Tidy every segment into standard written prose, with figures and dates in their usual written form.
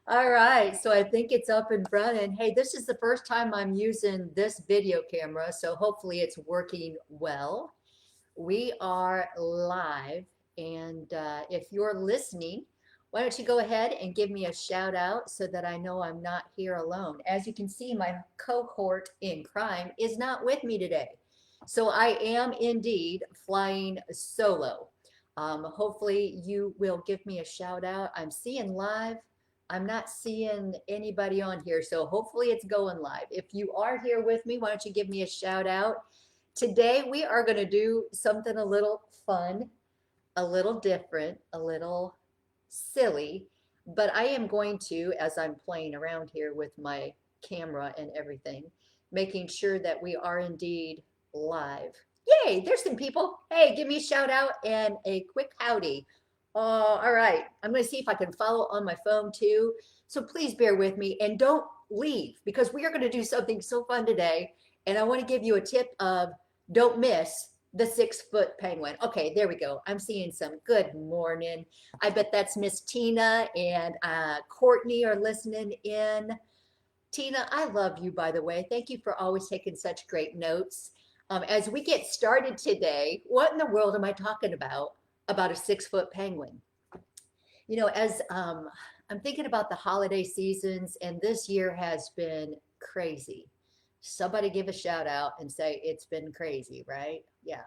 All right, so I think it's up and running. Hey, this is the first time I'm using this video camera, so hopefully it's working well. We are live, and if you're listening, why don't you go ahead and give me a shout out so that I know I'm not here alone. As you can see, my cohort in crime is not with me today. So I am indeed flying solo. Hopefully, you will give me a shout out. I'm seeing live. I'm not seeing anybody on here, so hopefully it's going live. If you are here with me, why don't you give me a shout out? Today, we are going to do something a little fun, a little different, a little silly, but I am going to, as I'm playing around here with my camera and everything, making sure that we are indeed live. Yay, there's some people. Hey, give me a shout out and a quick howdy. All right, I'm going to see if I can follow on my phone too. So please bear with me and don't leave because we are going to do something so fun today. And I want to give you a tip of don't miss the 6 foot penguin. Okay, there we go. I'm seeing some good morning. I bet that's Miss Tina and Courtney are listening in. Tina, I love you, by the way. Thank you for always taking such great notes. As we get started today, what in the world am I talking about? About a 6 foot penguin. You know, as I'm thinking about the holiday seasons, and this year has been crazy. Somebody give a shout out and say it's been crazy, right? Yeah.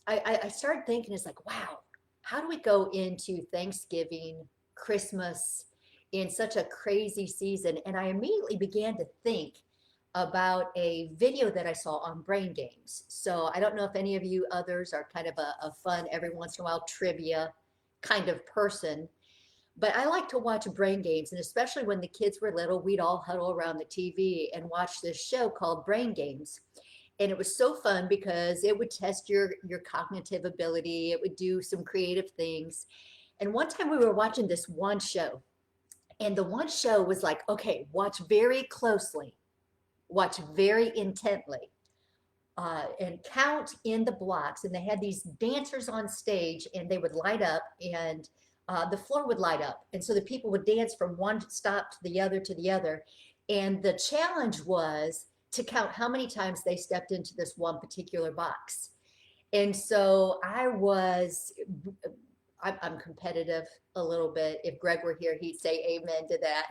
I started thinking, it's like, wow, how do we go into Thanksgiving, Christmas in such a crazy season? And I immediately began to think about a video that I saw on brain games. So I don't know if any of you others are kind of a fun, every once in a while, trivia kind of person. But I like to watch brain games, and especially when the kids were little, we'd all huddle around the TV and watch this show called Brain Games. And it was so fun because it would test your cognitive ability. It would do some creative things. And one time we were watching this one show, and the one show was like, okay, watch very closely, watch very intently, and count in the blocks. And they had these dancers on stage, and they would light up, and the floor would light up. And so the people would dance from one stop to the other to the other. And the challenge was to count how many times they stepped into this one particular box. And so I'm competitive a little bit. If Greg were here, he'd say amen to that.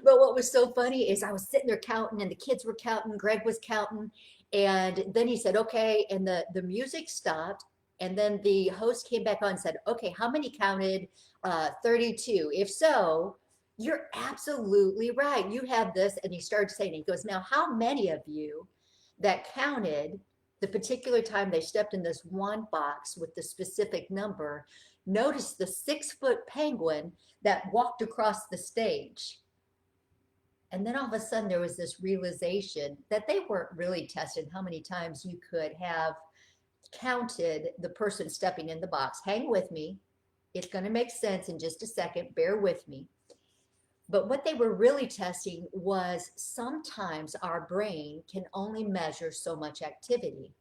But what was so funny is I was sitting there counting, and the kids were counting, Greg was counting. And then he said, okay. And the music stopped. And then the host came back on and said, okay, how many counted 32? If so, you're absolutely right. You have this. And he started saying, he goes, now, how many of you that counted the particular time they stepped in this one box with the specific number noticed the 6 foot penguin that walked across the stage? And then all of a sudden, there was this realization that they weren't really testing how many times you could have counted the person stepping in the box. Hang with me. It's going to make sense in just a second. Bear with me. But what they were really testing was sometimes our brain can only measure so much activity.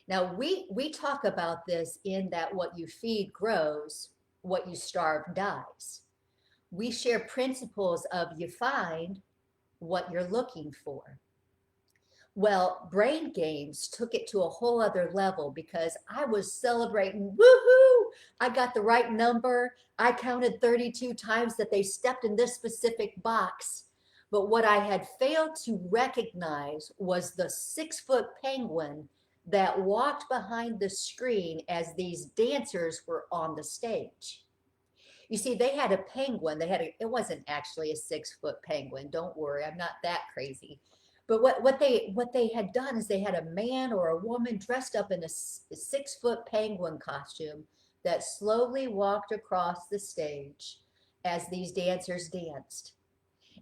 Now, we talk about this in that what you feed grows, what you starve dies. We share principles of you find what you're looking for. Well, Brain Games took it to a whole other level because I was celebrating, woohoo! I got the right number. I counted 32 times that they stepped in this specific box. But what I had failed to recognize was the 6 foot penguin that walked behind the screen as these dancers were on the stage. You see, they had a penguin. It wasn't actually a 6 foot penguin. Don't worry, I'm not that crazy. But what they had done is they had a man or a woman dressed up in a 6 foot penguin costume that slowly walked across the stage as these dancers danced.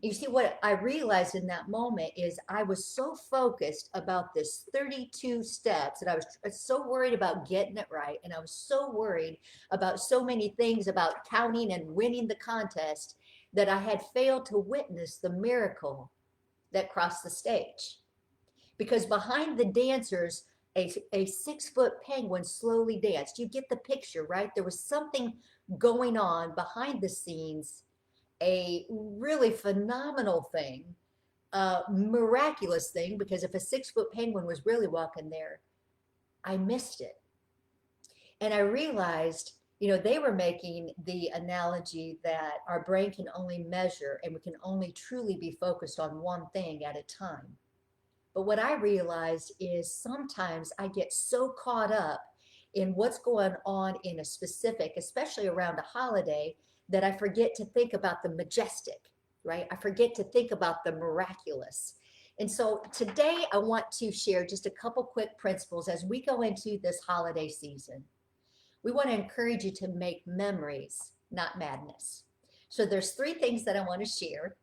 You see, what I realized in that moment is I was so focused about this 32 steps, and I was so worried about getting it right, and I was so worried about so many things about counting and winning the contest that I had failed to witness the miracle that crossed the stage. Because behind the dancers, a 6 foot penguin slowly danced. You get the picture, right? There was something going on behind the scenes, a really phenomenal thing, miraculous thing, because if a 6 foot penguin was really walking there, I missed it. And I realized, they were making the analogy that our brain can only measure and we can only truly be focused on one thing at a time. But what I realized is sometimes I get so caught up in what's going on in a specific, especially around a holiday, that I forget to think about the majestic, right? I forget to think about the miraculous. And so today I want to share just a couple quick principles as we go into this holiday season. We want to encourage you to make memories, not madness. So there's three things that I want to share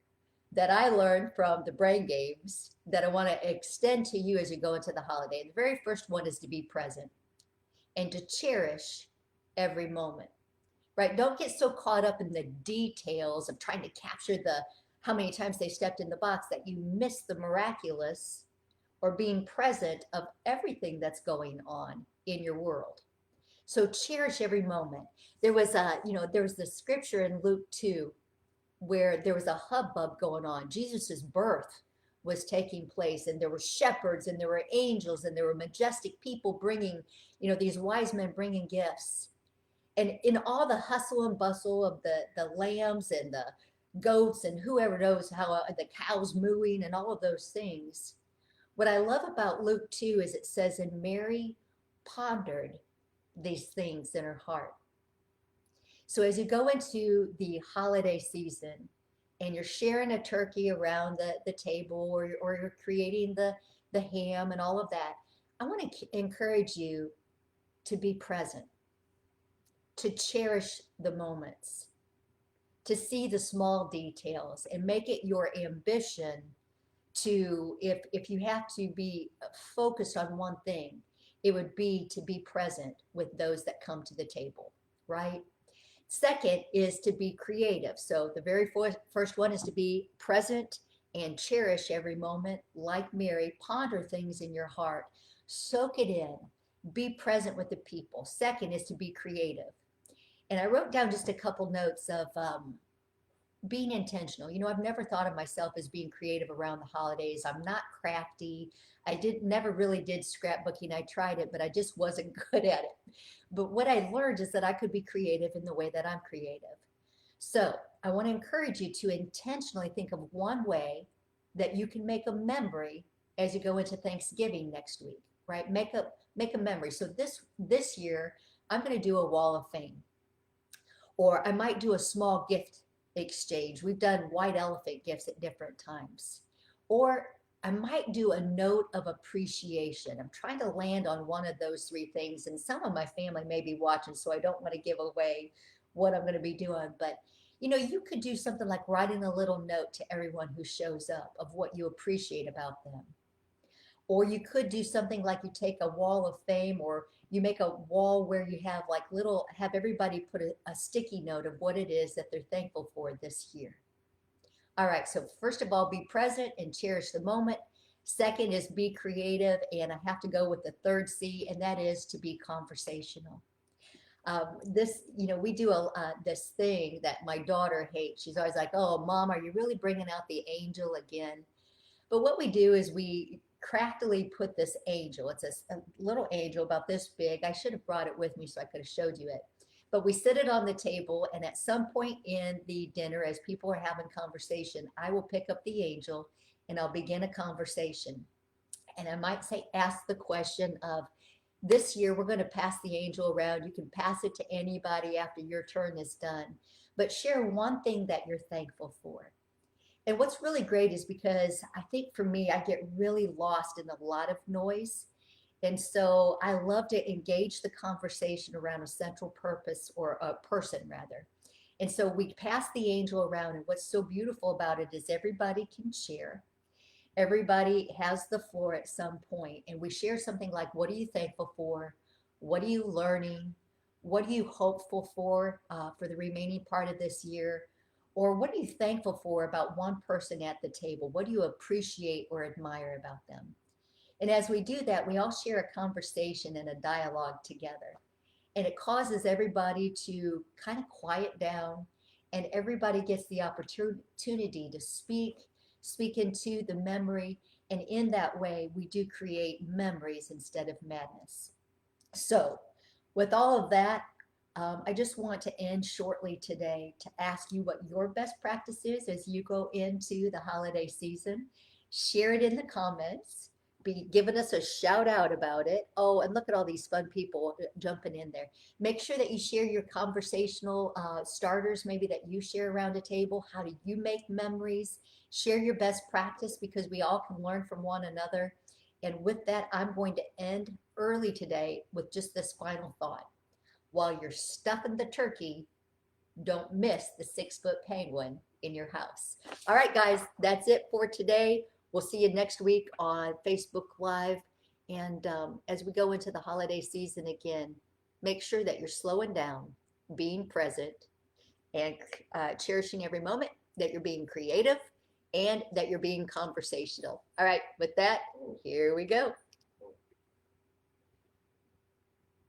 that I learned from the brain games that I want to extend to you as you go into the holiday. The very first one is to be present and to cherish every moment, right? Don't get so caught up in the details of trying to capture the how many times they stepped in the box that you miss the miraculous or being present of everything that's going on in your world. So cherish every moment. There was the scripture in Luke 2 where there was a hubbub going on. Jesus's birth was taking place, and there were shepherds, and there were angels, and there were majestic people bringing, these wise men bringing gifts. And in all the hustle and bustle of the lambs and the goats and whoever knows how the cows mooing and all of those things, what I love about Luke 2 is it says, and Mary pondered these things in her heart. So as you go into the holiday season and you're sharing a turkey around the table, or you're creating the ham and all of that, I want to encourage you to be present, to cherish the moments, to see the small details and make it your ambition to, if you have to be focused on one thing, it would be to be present with those that come to the table, right? Second is to be creative. So the very first one is to be present and cherish every moment. Like Mary, ponder things in your heart, soak it in, be present with the people. Second is to be creative. And I wrote down just a couple notes of being intentional. I've never thought of myself as being creative around the holidays. I'm not crafty. I never really did scrapbooking. I tried it, but I just wasn't good at it. But what I learned is that I could be creative in the way that I'm creative. So I want to encourage you to intentionally think of one way that you can make a memory as you go into Thanksgiving next week, right? Make a memory. So this year, I'm going to do a wall of fame, or I might do a small gift exchange. We've done white elephant gifts at different times. Or I might do a note of appreciation. I'm trying to land on one of those three things. And some of my family may be watching, so I don't want to give away what I'm going to be doing. But you could do something like writing a little note to everyone who shows up of what you appreciate about them. Or you could do something like you take a wall of fame, or you make a wall where you have have everybody put a sticky note of what it is that they're thankful for this year. All right, so first of all, be present and cherish the moment. Second is be creative, and I have to go with the third C, and that is to be conversational. We do this thing that my daughter hates. She's always like, "Oh, Mom, are you really bringing out the angel again?" But what we do is we craftily put this angel. It's a little angel about this big. I should have brought it with me so I could have showed you it. But we sit it on the table, and at some point in the dinner, as people are having conversation, I will pick up the angel and I'll begin a conversation. And I might say, ask the question of, this year we're going to pass the angel around. You can pass it to anybody after your turn is done, but share one thing that you're thankful for. And what's really great is because I think for me, I get really lost in a lot of noise. And so I love to engage the conversation around a central purpose, or a person rather. And so we pass the angel around. And what's so beautiful about it is everybody can share. Everybody has the floor at some point. And we share something like, what are you thankful for? What are you learning? What are you hopeful for the remaining part of this year? Or what are you thankful for about one person at the table? What do you appreciate or admire about them? And as we do that, we all share a conversation and a dialogue together. And it causes everybody to kind of quiet down, and everybody gets the opportunity to speak into the memory. And in that way, we do create memories instead of madness. So, with all of that, I just want to end shortly today to ask you what your best practice is as you go into the holiday season. Share it in the comments. Be giving us a shout out about it. Oh, and look at all these fun people jumping in there. Make sure that you share your conversational starters, maybe that you share around a table. How do you make memories? Share your best practice because we all can learn from one another. And with that, I'm going to end early today with just this final thought. While you're stuffing the turkey, don't miss the 6 foot penguin in your house. All right, guys, that's it for today. We'll see you next week on Facebook Live. And as we go into the holiday season again, make sure that you're slowing down, being present, and cherishing every moment, that you're being creative, and that you're being conversational. All right, with that, here we go.